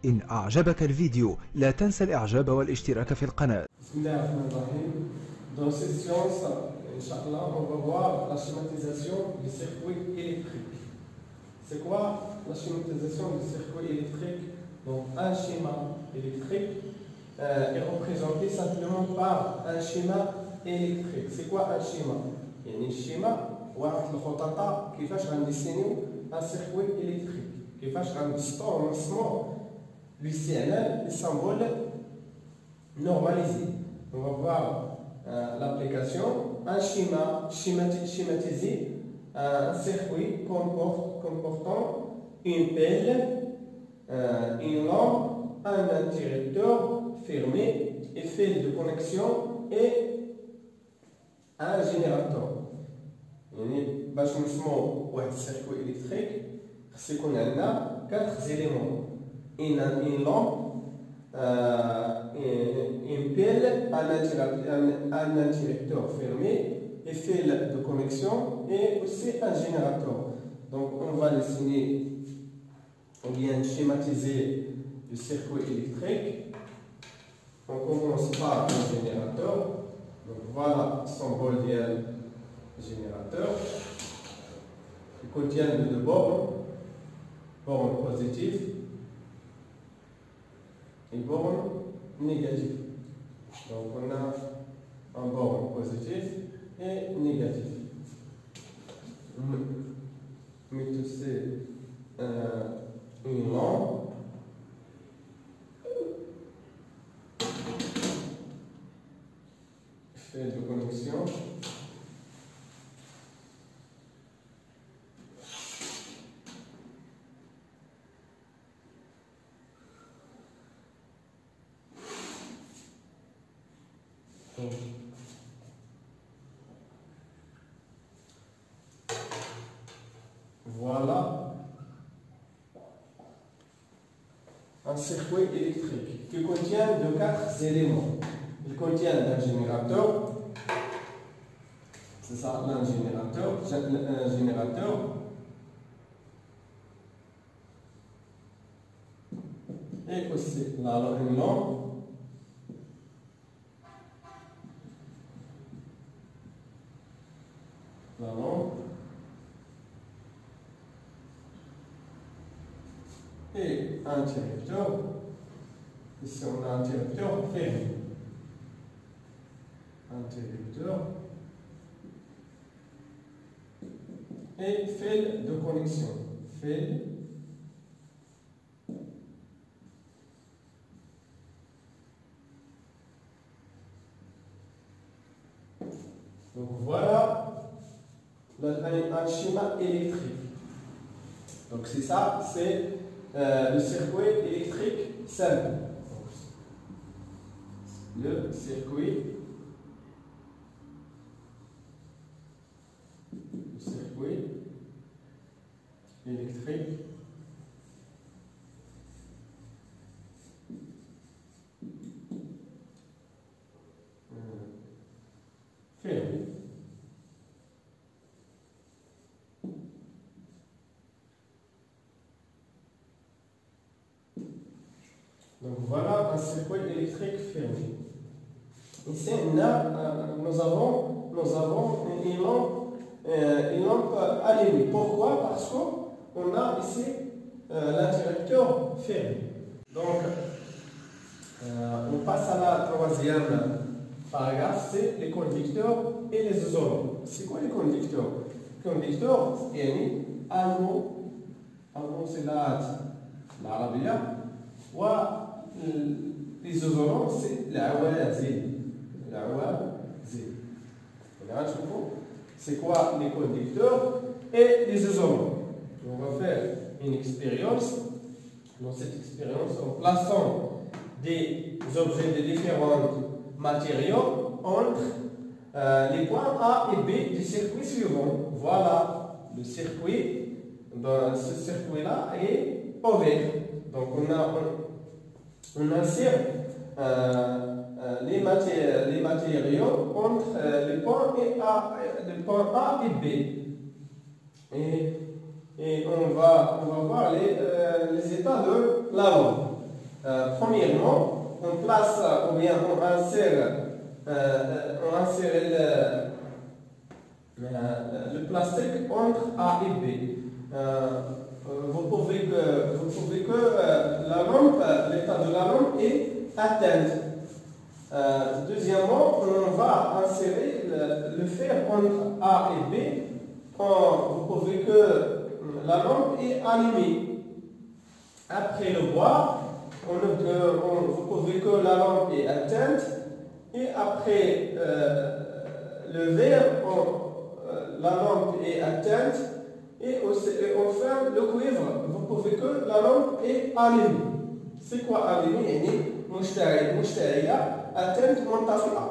إن أعجبك الفيديو لا تنسى الإعجاب والاشتراك في القناة. بسم الله الرحمن الرحيم. Dans cette séance, Inch'Allah, on va voir la schématisation du circuit électrique. C'est quoi la schématisation du circuit électrique? Donc, un schéma électrique est représenté simplement par un schéma électrique. C'est quoi un schéma? يعني الشيما واحد الخططة كيفاش غنديسينيو un circuit électrique. كيفاش غنبسطوه ونرسموه باستعمال les symboles normalisés. On va voir l'application. Un schéma schématisé, un circuit comportant une pelle, une lampe, un interrupteur fermé, et fil de connexion et un générateur. يعني باش نسمو واحد السيركوي إلكتريك خص يكون عندنا 4 éléments. Une lampe, une pelle, un interrupteur fermé, et fil de connexion et aussi un générateur. Donc on va dessiner ou bien schématiser le circuit électrique. On commence par le générateur. Donc voilà le symbole du générateur. Il contient deux bornes, borne positive et borne négative. Donc on a un borne positif et négatif. Mais tout c'est une lampe. Fil de connexion. Voilà un circuit électrique qui contient de 4 éléments. Il contient un générateur, c'est ça, un générateur, et aussi une lampe. La lampe et un interrupteur. Ici on a un interrupteur fermé. Interrupteur et fil de connexion. Fil donc voilà un schéma électrique. Donc c'est ça, c'est le circuit électrique simple. Le circuit électrique fermé. Donc voilà un circuit électrique fermé. Ici nous avons une lampe allumée. Pourquoi? Parce qu'on a ici l'interrupteur fermé. Donc on passe à la troisième paragraphe, c'est les conducteurs et les isolants. C'est quoi les conducteurs? Les conducteurs, c'est c'est l'Arabia. Les isolants, c'est l'Awazil. C'est quoi les conducteurs et les isolants? On va faire une expérience. Dans cette expérience, en plaçant des objets de différents matériaux entre les points A et B du circuit suivant. Voilà le circuit. Dans ce circuit-là est ouvert. Donc on insère les matériaux entre les points A et B. Et on va voir les états de la lampe. Premièrement, on place ou bien on insère le plastique entre A et B. Vous pouvez que la lampe, l'état de la lampe est atteinte. Deuxièmement, on va insérer le fer entre A et B. Vous pouvez que la lampe est allumée. Après le bois, vous pouvez que la lampe est atteinte. Et après le verre, la lampe est atteinte. Et enfin, le cuivre, vous pouvez que la lampe est allumée. C'est quoi allumée? يعني مشتعلة atteinte منطفئة.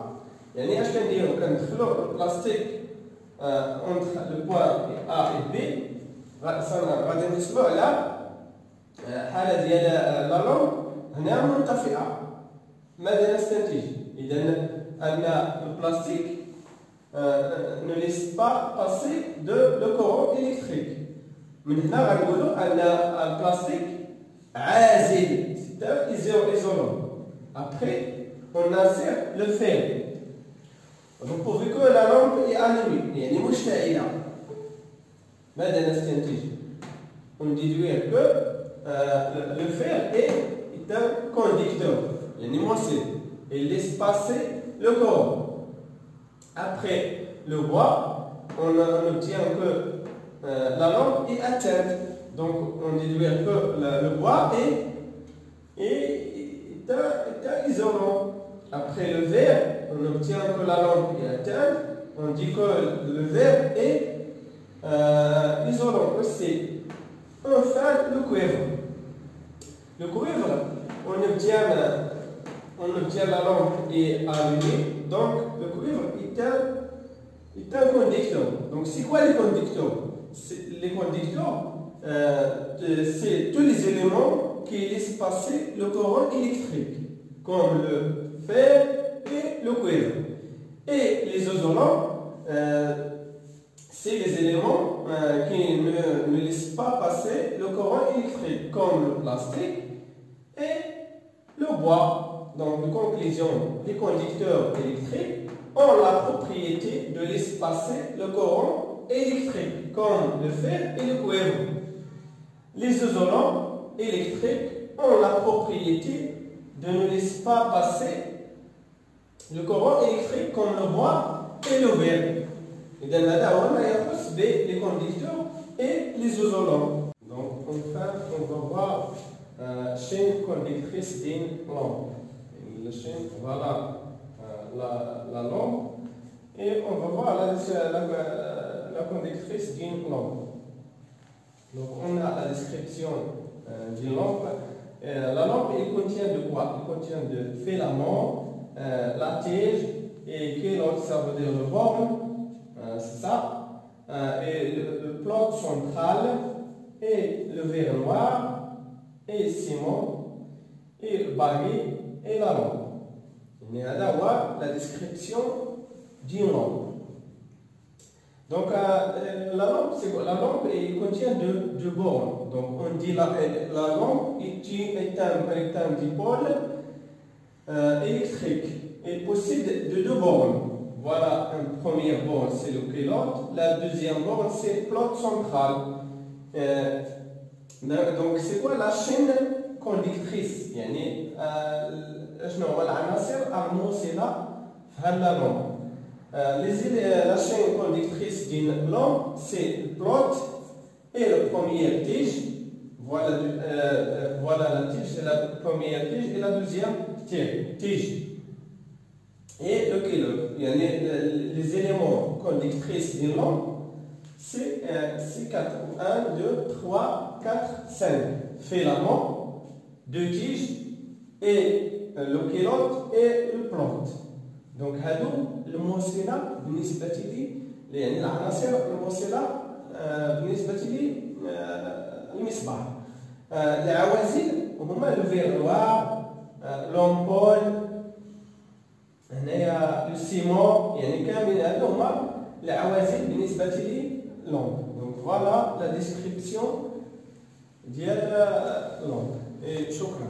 يعني اش كنديرو؟ كندخلو البلاستيك entre le point A et B. غادي نحسبو على حالة ديال لا لامب هنا منطفئة. ماذا نستنتج؟ إذا أن البلاستيك ne laisse pas passer le courant électrique. من هنا غنقولوا أن البلاستيك عازل، c'est isolant. Après, on insère le fer. Vous pouvez que la lampe est allumée, يعني مشتعلة. ماذا نستنتج؟ On déduit que le fer est un conducteur, يعني موصل. Il laisse passer le courant. Après le bois, on obtient que la lampe est atteinte. Donc on déduit que le bois est isolant. Après le verre, on obtient que la lampe est atteinte. On dit que le verre est isolant aussi. Enfin, le cuivre. Le cuivre, on obtient la lampe est allumée. Donc le cuivre est un conducteur. Donc c'est quoi les conducteurs? Les conducteurs, c'est tous les éléments qui laissent passer le courant électrique, comme le fer et le cuivre. Et les isolants, c'est les éléments qui ne laissent pas passer le courant électrique, comme le plastique et le bois. Donc, en conclusion, les conducteurs électriques ont la propriété de laisser passer le courant électrique, comme le fer et le cuivre. Les isolants électriques ont la propriété de ne laisser pas passer le courant électrique, comme le bois et le verre. Et dans la dawa, il y a les conducteurs et les isolants. Donc, enfin, on va voir chaîne conductrice d'une lampe. La chaîne, voilà la lampe. Et on va voir la conductrice d'une lampe. Donc, on a la description d'une lampe. La lampe, elle contient de quoi? Elle contient de filaments, la tige, et kélote, ça veut dire le borne, c'est ça. Et le plot central, et le verre noir, et le ciment, et le baril, et la lampe. On a d'avoir la description d'une lampe. Donc la lampe, c'est quoi? La lampe elle contient deux bornes. Donc on dit la lampe est un dipôle électrique et possède de deux bornes. Voilà, une première borne c'est le kélote, la deuxième borne c'est le plot central. Donc c'est quoi la chaîne conductrice? يعني شنو هو العناصر الموصلة في هذه اللمبة. La chaîne conductrice d'une lampe, c'est le plot et la première tige. Voilà la tige, c'est la première tige et la deuxième tige. Et le kélote. Les éléments conductrices d'une lampe, c'est 1, 2, 3, 4, 5 filaments, 2 tiges et le kélote et le plot. Donc هادو الموصلة بالنسبة لي يعني العناصر الموصلة بالنسبة لي المصباح. العوازل هما لو فير نوار، لومبول، هنايا لو سيمون، يعني كامل هادو هما العوازل بالنسبة لي لومب. دونك فوالا لا ديسكريبسيون ديال لومب. شكرا.